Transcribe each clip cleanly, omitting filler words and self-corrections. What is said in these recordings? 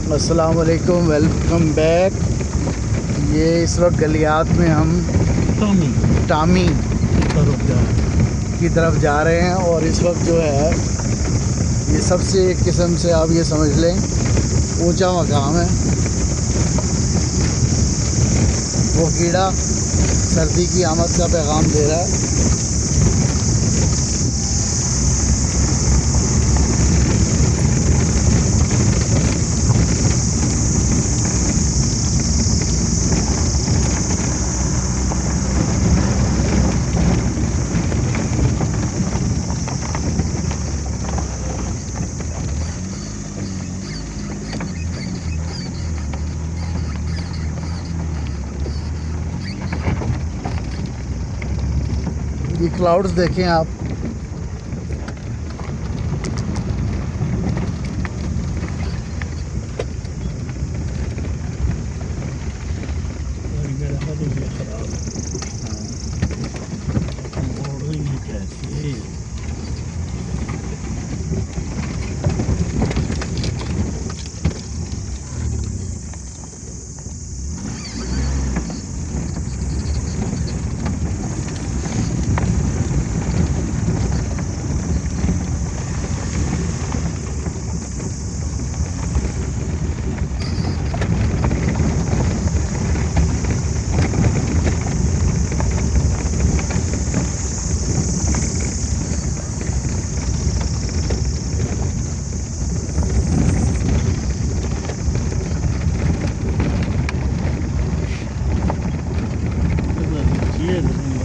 अस्सलाम वालेकुम, welcome back. ये इस वक्त गलियात में हम टामी की तरफ जा रहे हैं और इस वक्त जो है ये सबसे एक किस्म से आप ये समझ लें ऊंचा मकाम है। वो कीड़ा सर्दी की आमद का पैगाम दे रहा है। ये क्लाउड्स देखें आप,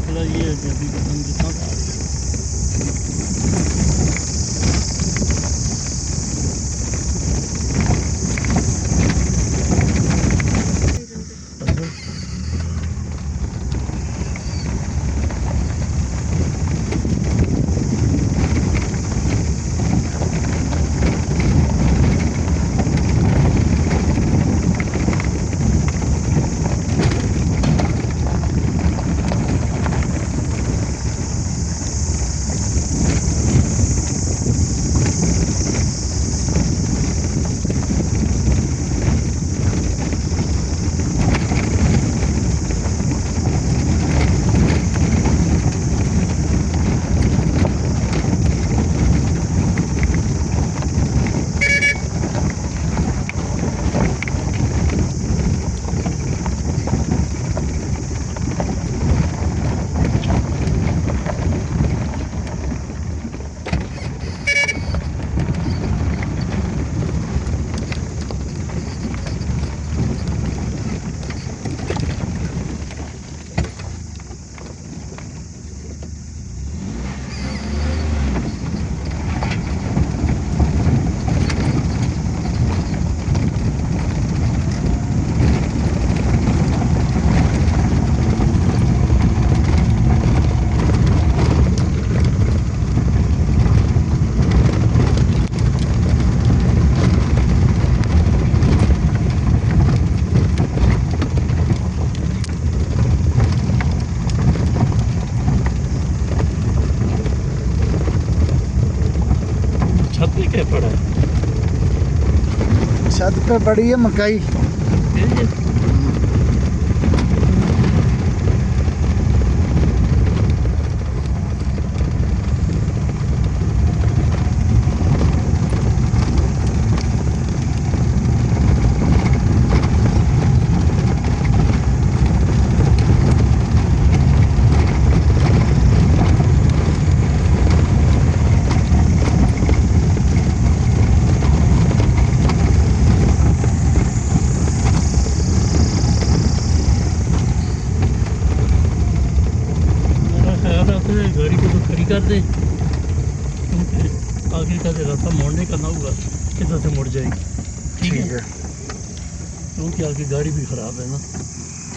मतलब ये है कि अभी पतंग कितना था। छत पे क्या पड़ा है? छत पे पड़ी है मकई। गाड़ी को तो खड़ी कर दे, क्योंकि आगे का जो रास्ता मोड़ने का ना हुआ इधर से मुड़ जाएगी। ठीक है, क्योंकि आगे गाड़ी भी ख़राब है ना।